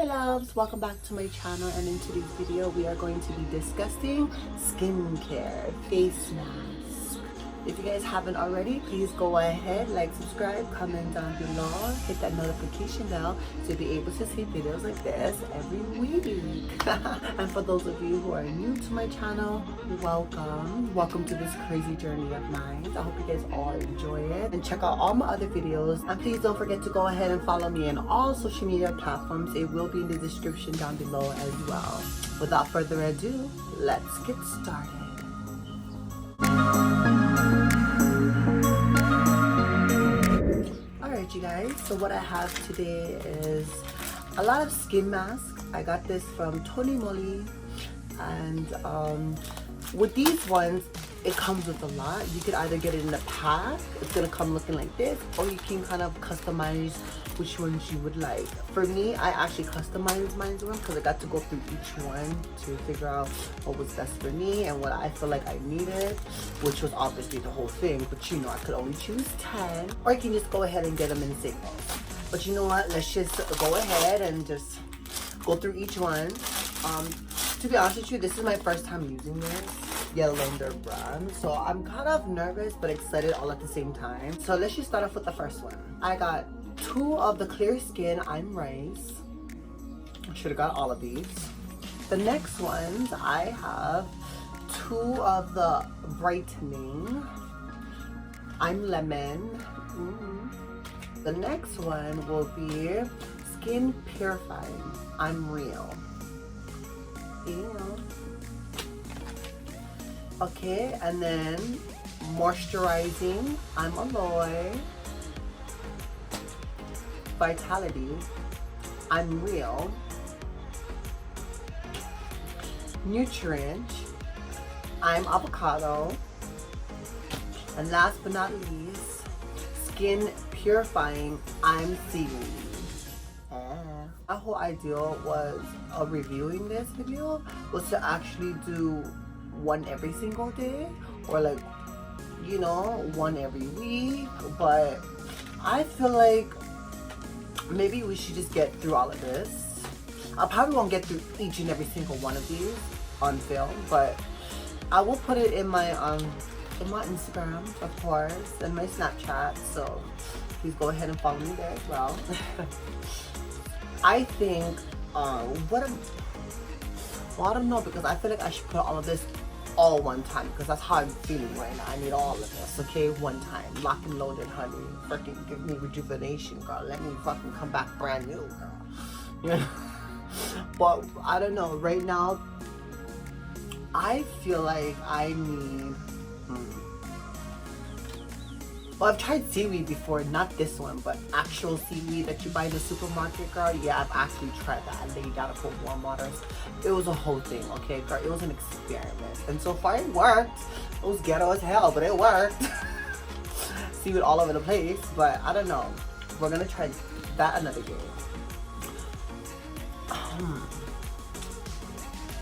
Hi loves, welcome back to my channel, and in today's video we are going to be discussing skincare face mask. If you guys haven't already, please go ahead, like, subscribe, comment down below, hit that notification bell so you'll be able to see videos like this every week. And for those of you who are new to my channel, welcome to this crazy journey of mine. I hope you guys all enjoy it and check out all my other videos, and please don't forget to go ahead and follow me on all social media platforms. It will be in the description down below as well. Without further ado, let's get started. Alright you guys, so what I have today is a lot of skin masks. I got this from TONYMOLY, and with these ones it comes with a lot. You could either get it in a pack, it's gonna come looking like this, or you can kind of customize which ones you would like. For me, I actually customized mine because I got to go through each one to figure out what was best for me and what I feel like I needed, which was obviously the whole thing, but you know, I could only choose 10, or you can just go ahead and get them in singles. But you know what, let's just go ahead and just go through each one. To be honest with you, this is my first time using this, yet alone their brand, so I'm kind of nervous but excited all at the same time. So let's just start off with the first one. I got 2 of the Clear Skin I'm Rice. I should have got all of these. The next ones, I have 2 of the Brightening I'm Lemon. The next one will be Skin Purifying I'm Real. Okay, and then Moisturizing I'm Aloe. Vitality I'm Real. Nutrient I'm Avocado. And last but not least, Skin Purifying I'm Seaweed. My whole idea was of reviewing this video was to actually do one every single day, or like, you know, one every week, but I feel like maybe we should just get through all of this. I probably won't get through each and every single one of these on film, but I will put it in my Instagram, of course, and my Snapchat, so please go ahead and follow me there as well. I think I don't know, because I feel like I should put all of this all one time, because that's how I'm feeling right now. I need all of this, okay, one time, lock and loaded, honey. Freaking give me rejuvenation, girl. Let me fucking come back brand new, girl. You know? But I don't know, right now I feel like I need well, I've tried Seaweed before, not this one, but actual Seaweed that you buy in the supermarket, girl. Yeah, I've actually tried that. And then you gotta put warm water. It was a whole thing, okay, girl. It was an experiment. And so far it worked. It was ghetto as hell, but it worked. Seaweed all over the place, but I don't know. We're gonna try that another day.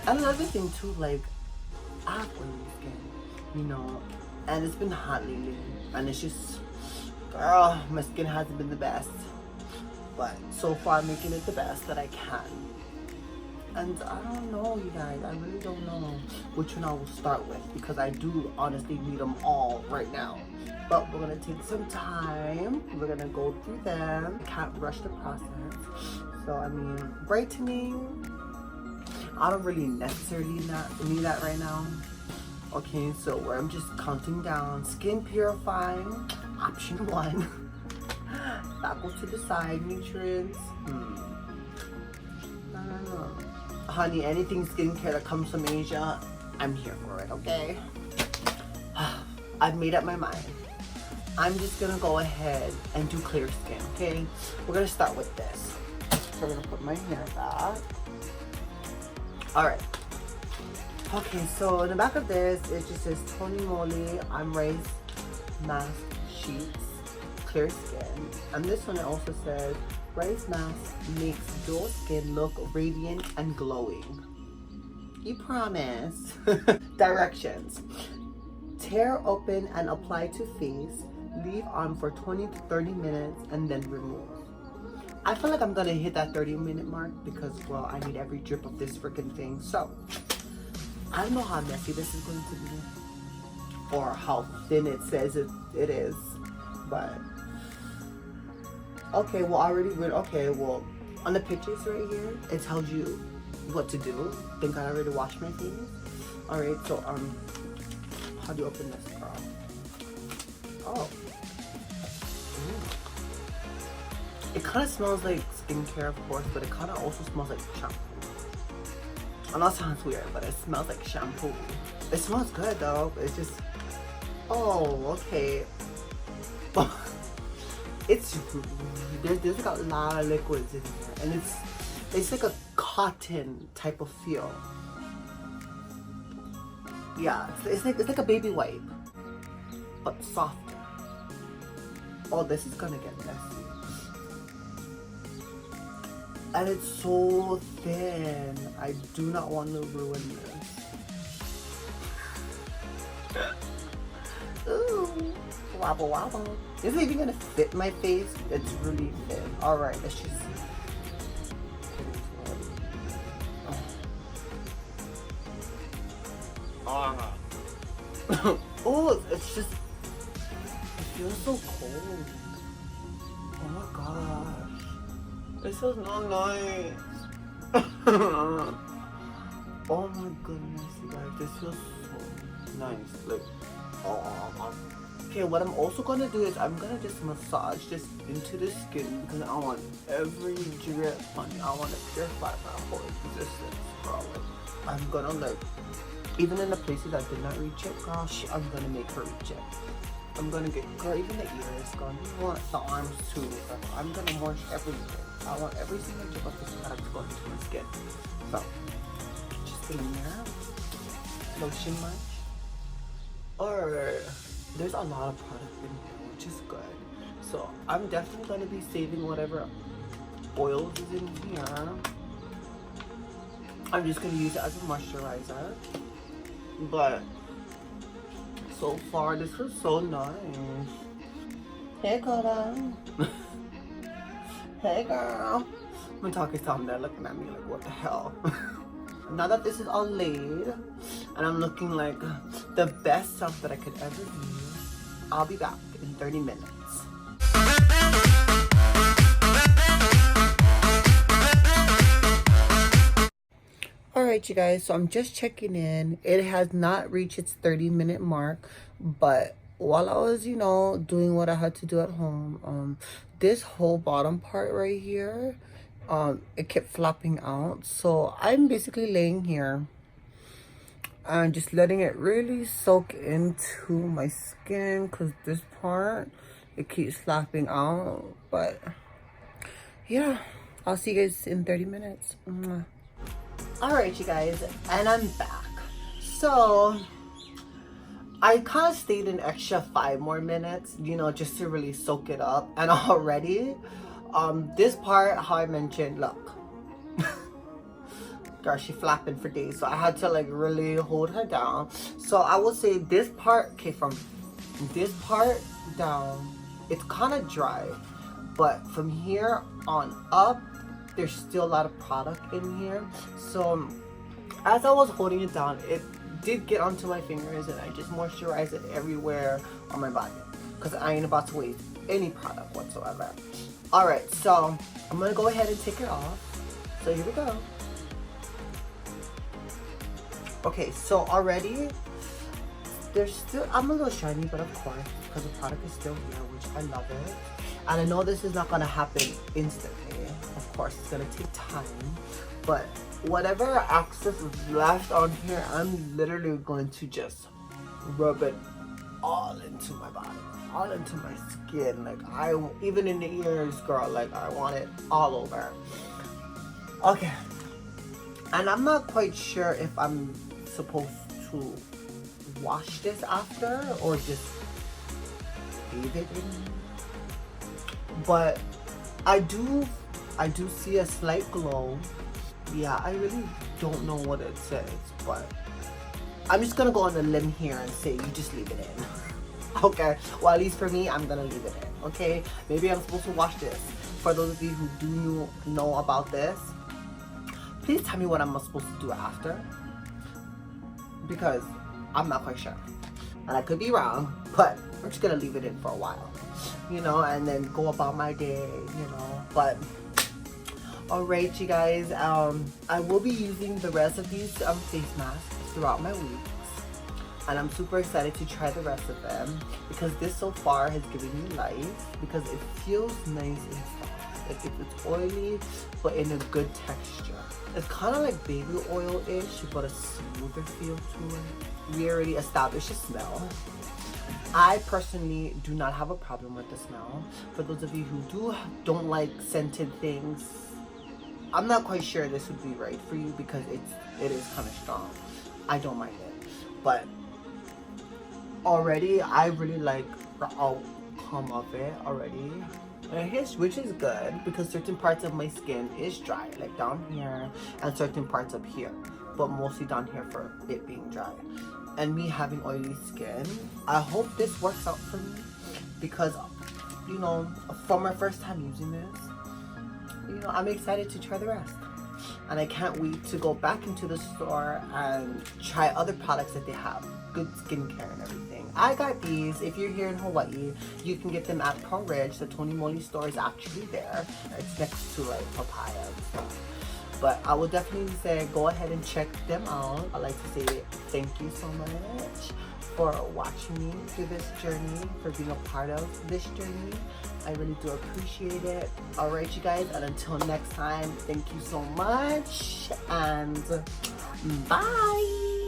And another thing too, like, I have oily skin, you know, and it's been hot lately, and it's just, girl, my skin hasn't been the best, but so far I'm making it the best that I can. And I don't know, you guys, I really don't know which one I will start with, because I do honestly need them all right now. But we're gonna take some time, we're gonna go through them. I can't rush the process. So I mean, Brightening, I don't really necessarily need that right now. Okay, so where I'm just counting down. Skin Purifying, option 1. That goes to the side. Nutrients. No. Honey, anything skincare that comes from Asia, I'm here for it, okay? I've made up my mind. I'm just gonna go ahead and do Clear Skin, okay? We're gonna start with this. So I'm gonna put my hair back. Alright. Okay, so in the back of this, it just says TONYMOLY I'm Rice Mask Sheets Clear Skin. And this one, it also says Rice Mask makes dull skin look radiant and glowing. You promise. Directions. Tear open and apply to face. Leave on for 20 to 30 minutes and then remove. I feel like I'm gonna hit that 30-minute mark because, well, I need every drip of this freaking thing. So I don't know how messy this is going to be or how thin it says it is, but okay. Well, well, on the pictures right here, it tells you what to do. I think I already washed my face. All right, so how do you open this, girl? Oh. It kind of smells like skincare, of course, but it kind of also smells like shampoo. I know it sounds weird, but it smells like shampoo. It smells good though, but it's just, oh, okay. It's, there's like a lot of liquids in here, and it's like a cotton type of feel. Yeah, it's like a baby wipe, but softer. Oh, this is gonna get messy. And it's so thin. I do not want to ruin this. Ooh, wobble wobble. Is it even gonna fit my face? It's really thin. Alright, let's just oh, it's just, it feels so cold. Oh my gosh. This is not nice. Oh my goodness, you guys, this feels so nice. Like, oh. Okay, what I'm also gonna do is I'm gonna just massage this into the skin because I want every drip, honey. I want to purify my whole existence, bro. I'm gonna, like, even in the places that did not reach it, girl, I'm gonna make her reach it. I'm gonna get, girl, even the ears, girl. You want the arms too. I'm gonna wash everything. I want every single drip of this product to go into my skin. So, just get in there. Lotion much. Or, there's a lot of product in here, which is good. So, I'm definitely gonna be saving whatever oils is in here. I'm just gonna use it as a moisturizer. But so far, this was so nice. Hey, girl. Hey, girl. My talkie's down there looking at me like, what the hell? Now that this is all laid, and I'm looking like the best self that I could ever be, I'll be back in 30 minutes. Alright, you guys, so I'm just checking in. It has not reached its 30-minute mark, but while I was, you know, doing what I had to do at home, this whole bottom part right here, it kept flopping out. So I'm basically laying here and just letting it really soak into my skin because this part, it keeps flopping out. But yeah, I'll see you guys in 30 minutes. Mwah. Alright, you guys, and I'm back. So I kind of stayed an extra 5 more minutes, you know, just to really soak it up. And already, this part, how I mentioned, look, girl, she flapping for days, so I had to like really hold her down. So I would say this part, okay, from this part down, it's kind of dry, but from here on up, there's still a lot of product in here. So as I was holding it down, it did get onto my fingers, and I just moisturized it everywhere on my body because I ain't about to waste any product whatsoever. Alright, so I'm gonna go ahead and take it off. So here we go. Okay, so already there's still, I'm a little shiny, but of course, because the product is still here, which I love it. And I know this is not gonna happen instantly. Of course, it's gonna take time, but whatever excess is left on here, I'm literally going to just rub it all into my body, all into my skin. Like, even in the ears, girl, like I want it all over. Okay, and I'm not quite sure if I'm supposed to wash this after or just leave it in, but I do see a slight glow. Yeah, I really don't know what it says, but I'm just gonna go on a limb here and say you just leave it in. Okay, well, at least for me, I'm gonna leave it in. Okay, maybe I'm supposed to wash this. for those of you who do know about this, please tell me what I'm supposed to do after, because I'm not quite sure. And I could be wrong, but I'm just gonna leave it in for a while, you know, and then go about my day, you know. But alright, you guys, I will be using the rest of these face masks throughout my weeks, and I'm super excited to try the rest of them, because this so far has given me life, because it feels nice and soft. Like it's oily, but in a good texture. It's kind of like baby oil-ish, but a smoother feel to it. We already established the smell. I personally do not have a problem with the smell. For those of you who don't like scented things, I'm not quite sure this would be right for you, because it is kind of strong. I don't mind it, but already I really like the outcome of it already. Which is good, because certain parts of my skin is dry, like down here, and certain parts up here, but mostly down here for it being dry. And me having oily skin, I hope this works out for me, because, you know, for my first time using this, you know, I'm excited to try the rest. And I can't wait to go back into the store and try other products that they have. Good skincare and everything. I got these. If you're here in Hawaii, you can get them at Pearl Ridge. The TONYMOLY store is actually there. It's next to like papaya and stuff. But I will definitely say go ahead and check them out. I'd like to say thank you so much for watching me through this journey, for being a part of this journey. I really do appreciate it. Alright, you guys, and until next time, thank you so much, and bye.